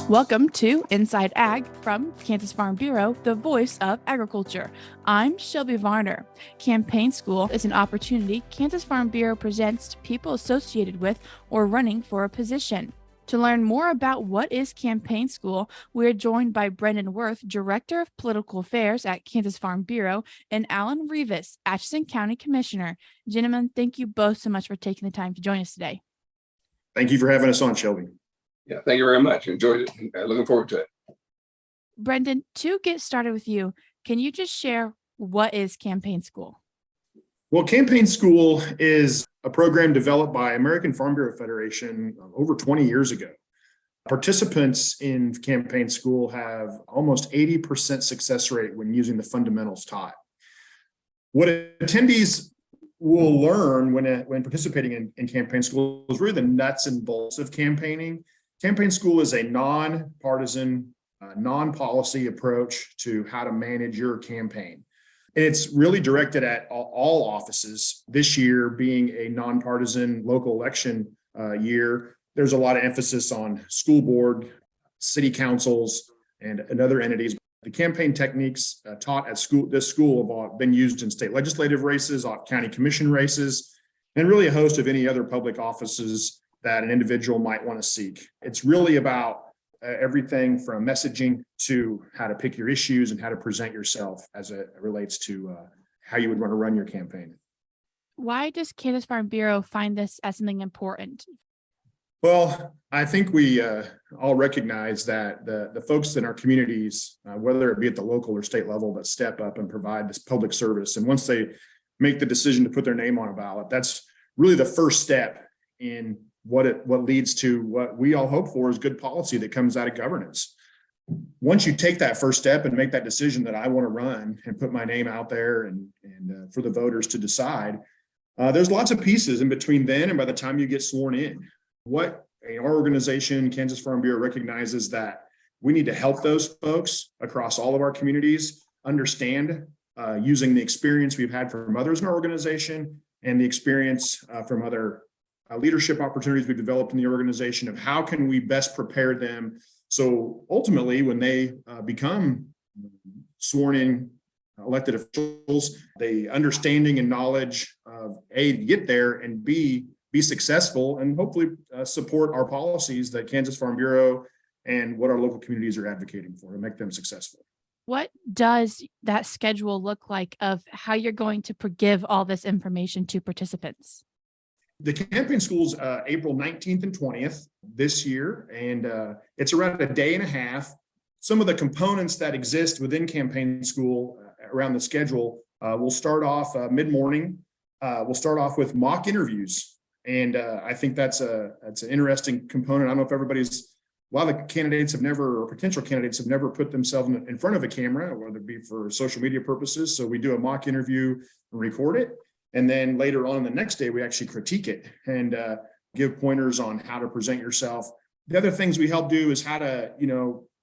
Welcome to Inside Ag from Kansas Farm Bureau, the voice of agriculture. I'm Shelby Varner. Campaign School is an opportunity Kansas Farm Bureau presents to people associated with or running for a position. To learn more about what is Campaign School, we're joined by Brenden Wirth, Director of Political Affairs at Kansas Farm Bureau, and Allen Reavis, Atchison County Commissioner. Gentlemen, thank you both so much for taking the time to join us today. Thank you for having us on, Shelby. Yeah, thank you very much. Enjoyed it. Looking forward to it. Brenden, to get started with you, can you just share what is Campaign School? Well, Campaign School is a program developed by American Farm Bureau Federation over 20 years ago. Participants in Campaign School have almost 80% success rate when using the fundamentals taught. What attendees will learn when participating in Campaign School is really the nuts and bolts of campaigning. Campaign School is a nonpartisan, non-policy approach to how to manage your campaign. And it's really directed at all offices. This year being a nonpartisan local election year, there's a lot of emphasis on school board, city councils, and other entities. The campaign techniques taught at this school have been used in state legislative races, county commission races, and really a host of any other public offices that an individual might want to seek. It's really about everything from messaging to how to pick your issues and how to present yourself as it relates to how you would want to run your campaign. Why does Kansas Farm Bureau find this as something important? Well, I think we all recognize that the folks in our communities, whether it be at the local or state level, that step up and provide this public service. And once they make the decision to put their name on a ballot, that's really the first step in what leads to what we all hope for is good policy that comes out of governance. Once you take that first step and make that decision that I want to run and put my name out there and for the voters to decide, there's lots of pieces in between then and by the time you get sworn in. Our organization, Kansas Farm Bureau, recognizes that we need to help those folks across all of our communities understand using the experience we've had from others in our organization and the experience from other leadership opportunities we've developed in the organization of how can we best prepare them. So ultimately, when they become sworn in elected officials, the understanding and knowledge of A, to get there, and B, be successful and hopefully support our policies that Kansas Farm Bureau and what our local communities are advocating for to make them successful. What does that schedule look like of how you're going to give all this information to participants? The campaign school's April 19th and 20th this year, and it's around a day and a half. Some of the components that exist within campaign school around the schedule will start off mid-morning. We'll start off with mock interviews, and I think that's an interesting component. I don't know if a lot of the candidates have never, or potential candidates have never put themselves in front of a camera, whether it be for social media purposes. So we do a mock interview and record it. And then later on the next day, we actually critique it and give pointers on how to present yourself. The other things we help do is how to,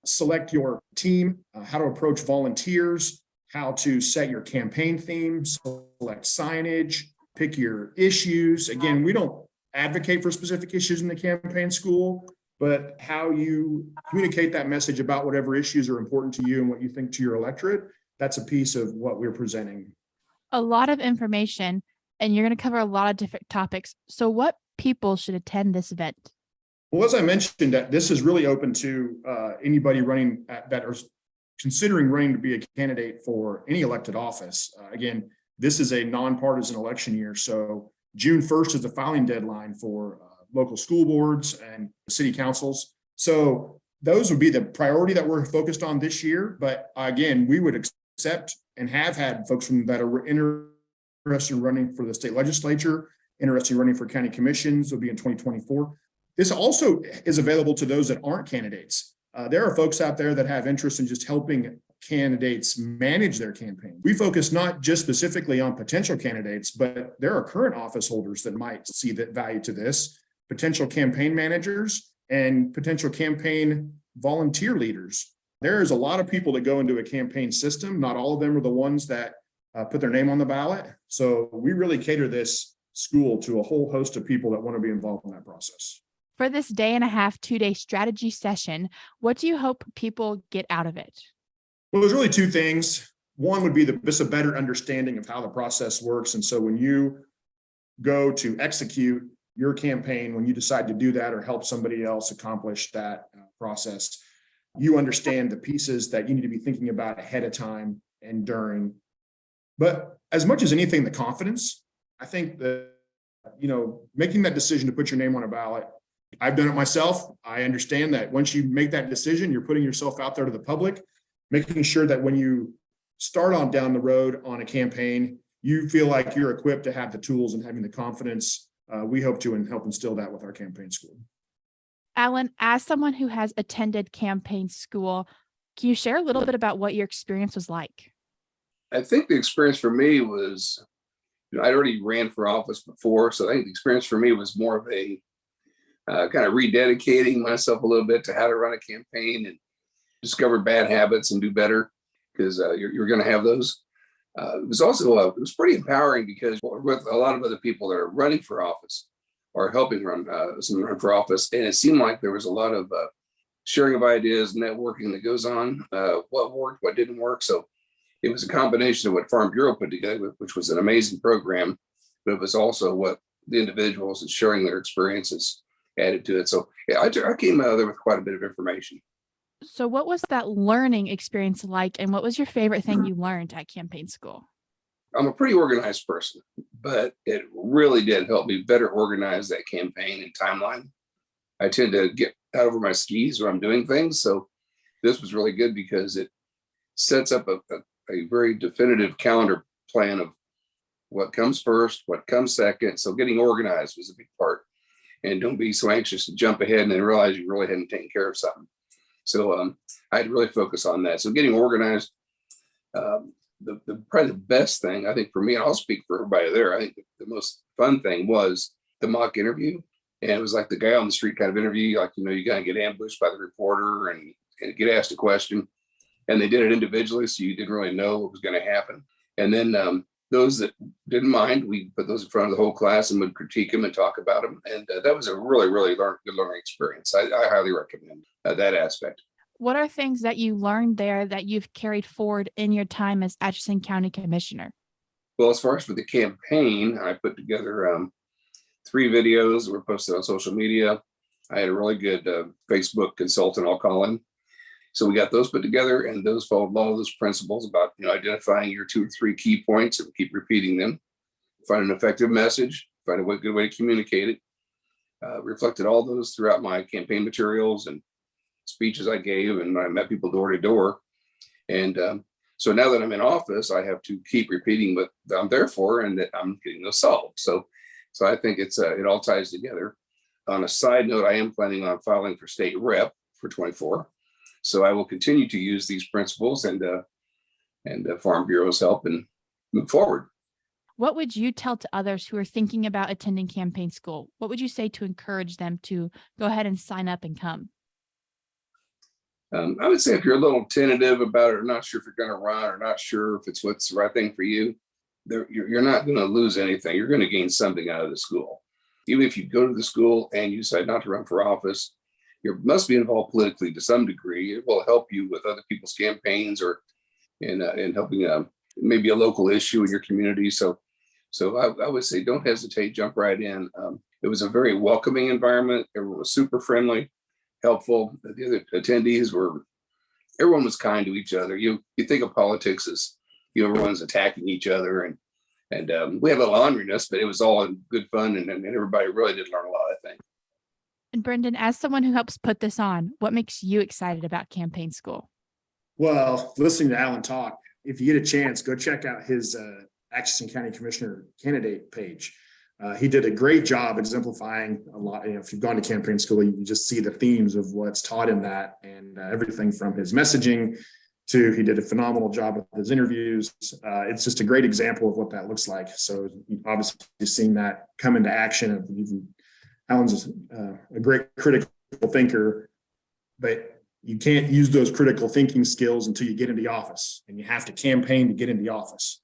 select your team, how to approach volunteers, how to set your campaign themes, select signage, pick your issues. Again, we don't advocate for specific issues in the campaign school, but how you communicate that message about whatever issues are important to you and what you think to your electorate, that's a piece of what we're presenting. A lot of information, and you're going to cover a lot of different topics. So what people should attend this event? Well, as I mentioned, that this is really open to anybody running that are considering running to be a candidate for any elected office. Again, this is a nonpartisan election year. So June 1st is the filing deadline for local school boards and city councils. So those would be the priority that we're focused on this year. But again, we would accept and have had folks that are interested in running for the state legislature, interested in running for county commissions, will be in 2024. This also is available to those that aren't candidates. There are folks out there that have interest in just helping candidates manage their campaign. We focus not just specifically on potential candidates, but there are current office holders that might see that value to this, potential campaign managers and potential campaign volunteer leaders. There's a lot of people that go into a campaign system. Not all of them are the ones that put their name on the ballot. So we really cater this school to a whole host of people that want to be involved in that process. For this day and a half, 2-day strategy session, what do you hope people get out of it? Well, there's really two things. One would be just a better understanding of how the process works. And so when you go to execute your campaign, when you decide to do that or help somebody else accomplish that process, you understand the pieces that you need to be thinking about ahead of time and during. But as much as anything, the confidence, I think that, making that decision to put your name on a ballot, I've done it myself. I understand that once you make that decision, you're putting yourself out there to the public, making sure that when you start on down the road on a campaign, you feel like you're equipped to have the tools and having the confidence. We hope to help instill that with our campaign school. Allen, as someone who has attended campaign school, can you share a little bit about what your experience was like? I think the experience for me was, I already ran for office before, so I think the experience for me was more of a kind of rededicating myself a little bit to how to run a campaign and discover bad habits and do better, because you're going to have those. It was also it was pretty empowering because with a lot of other people that are running for office or helping run for office, and it seemed like there was a lot of sharing of ideas, networking that goes on, what worked, what didn't work. So it was a combination of what Farm Bureau put together, which was an amazing program, but it was also what the individuals and sharing their experiences added to it. So yeah, I came out of there with quite a bit of information. So what was that learning experience like, and what was your favorite thing you learned at campaign school? I'm a pretty organized person, but it really did help me better organize that campaign and timeline. I tend to get out over my skis when I'm doing things. So this was really good because it sets up a very definitive calendar plan of what comes first, what comes second. So getting organized was a big part. And don't be so anxious to jump ahead and then realize you really hadn't taken care of something. So I had to really focus on that. So getting organized, the probably the best thing I think for me, and I'll speak for everybody there, I think the most fun thing was the mock interview. And it was like the guy on the street kind of interview, like, you gotta get ambushed by the reporter and get asked a question. And they did it individually, so you didn't really know what was going to happen. And then those that didn't mind, we put those in front of the whole class and would critique them and talk about them. And that was a really, really good learning experience. I highly recommend that aspect. What are things that you learned there that you've carried forward in your time as Atchison County Commissioner? Well, as far as for the campaign, I put together 3 videos that were posted on social media. I had a really good Facebook consultant, I'll call him. So we got those put together, and those followed all of those principles about identifying your 2 or 3 key points and keep repeating them. Find an effective message, find a good way to communicate it. Reflected all those throughout my campaign materials and speeches I gave, and I met people door to door. And so now that I'm in office, I have to keep repeating what I'm there for, and that I'm getting those solved. So I think it all ties together. On a side note, I am planning on filing for state rep for 24. So I will continue to use these principles and Farm Bureau's help and move forward. What would you tell to others who are thinking about attending campaign school? What would you say to encourage them to go ahead and sign up and come? I would say if you're a little tentative about it, or not sure if you're going to run, or not sure if it's what's the right thing for you, you're not going to lose anything. You're going to gain something out of the school. Even if you go to the school and you decide not to run for office, you must be involved politically to some degree. It will help you with other people's campaigns or in helping maybe a local issue in your community. So I would say don't hesitate, jump right in. It was a very welcoming environment. Everyone was super friendly, helpful. The other attendees everyone was kind to each other. You think of politics as everyone's attacking each other, and we had a little orneriness, but it was all in good fun, and everybody really did learn a lot, I think. And Brenden, as someone who helps put this on, what makes you excited about campaign school? Well, listening to Allen talk, if you get a chance, go check out his Atchison County Commissioner candidate page. He did a great job exemplifying a lot. If you've gone to campaign school, you just see the themes of what's taught in that, and everything from his messaging to he did a phenomenal job with his interviews. It's just a great example of what that looks like. So obviously seeing that come into action. Allen's a great critical thinker, but you can't use those critical thinking skills until you get into office, and you have to campaign to get into office.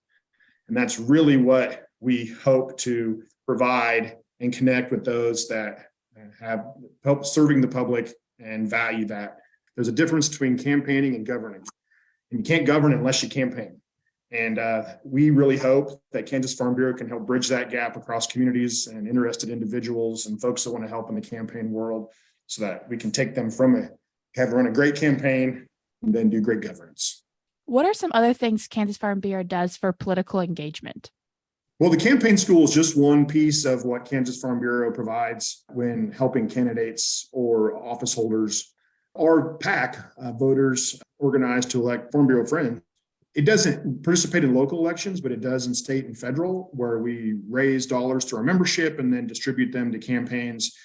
And that's really what we hope to provide and connect with those that have help serving the public and value that. There's a difference between campaigning and governing. And you can't govern unless you campaign. And we really hope that Kansas Farm Bureau can help bridge that gap across communities and interested individuals and folks that want to help in the campaign world so that we can take them from run a great campaign and then do great governance. What are some other things Kansas Farm Bureau does for political engagement? Well, the campaign school is just one piece of what Kansas Farm Bureau provides when helping candidates or office holders or PAC voters organize to elect Farm Bureau friends. It doesn't participate in local elections, but it does in state and federal, where we raise dollars through our membership and then distribute them to campaigns.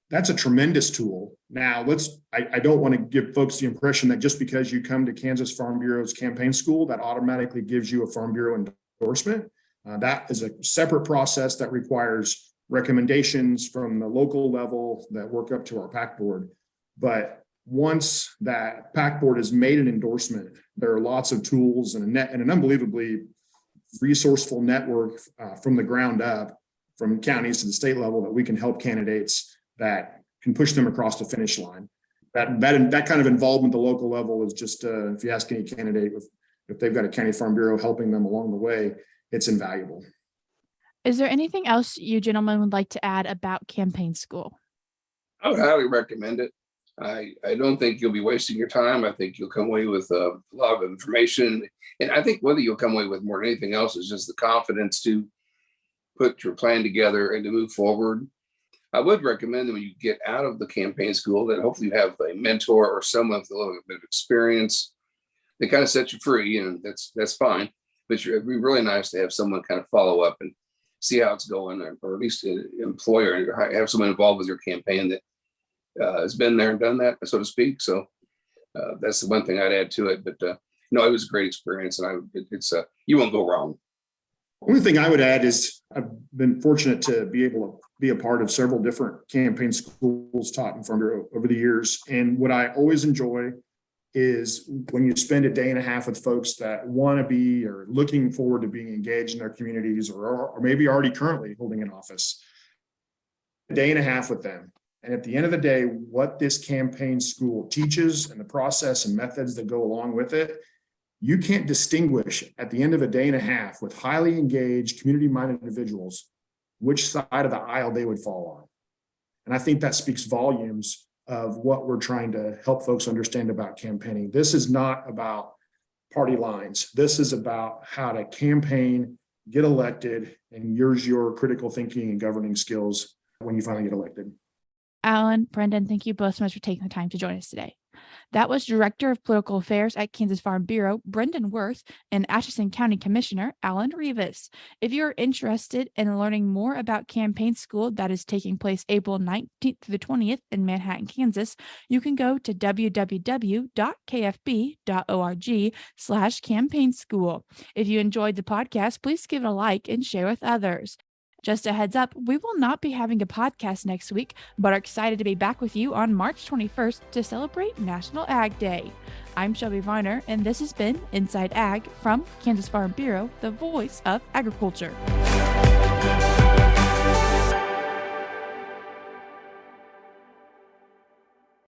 That's a tremendous tool. Now, I don't want to give folks the impression that just because you come to Kansas Farm Bureau's campaign school, that automatically gives you a Farm Bureau endorsement. That is a separate process that requires recommendations from the local level that work up to our PAC board. But once that PAC board has made an endorsement, there are lots of tools and an unbelievably resourceful network from the ground up, from counties to the state level, that we can help candidates that can push them across the finish line. That kind of involvement at the local level is just, if you ask any candidate if they've got a county farm bureau helping them along the way, it's invaluable. Is there anything else you gentlemen would like to add about campaign school? I would highly recommend it. I don't think you'll be wasting your time. I think you'll come away with a lot of information. And I think whether you'll come away with more than anything else is just the confidence to put your plan together and to move forward. I would recommend that when you get out of the campaign school, that hopefully you have a mentor or someone with a little bit of experience that kind of sets you free, and that's fine. But it'd be really nice to have someone kind of follow up and see how it's going, or at least an employer, have someone involved with your campaign that has been there and done that, so to speak. So that's the one thing I'd add to it. But no, it was a great experience, and you won't go wrong. Only thing I would add is I've been fortunate to be able to be a part of several different campaign schools taught in Farm Bureau over the years. And what I always enjoy is when you spend a day and a half with folks that want to be or looking forward to being engaged in their communities, or maybe already currently holding an office, a day and a half with them. And at the end of the day, what this campaign school teaches and the process and methods that go along with it, you can't distinguish at the end of a day and a half with highly engaged, community-minded individuals which side of the aisle they would fall on. And I think that speaks volumes of what we're trying to help folks understand about campaigning. This is not about party lines. This is about how to campaign, get elected, and use your critical thinking and governing skills when you finally get elected. Allen, Brenden, thank you both so much for taking the time to join us today. That was Director of Political Affairs at Kansas Farm Bureau, Brenden Wirth, and Atchison County Commissioner, Allen Reavis. If you're interested in learning more about campaign school that is taking place April 19th through the 20th in Manhattan, Kansas, you can go to www.kfb.org/campaign school. If you enjoyed the podcast, please give it a like and share with others. Just a heads up, we will not be having a podcast next week, but are excited to be back with you on March 21st to celebrate National Ag Day. I'm Shelby Varner, and this has been Inside Ag from Kansas Farm Bureau, the voice of agriculture.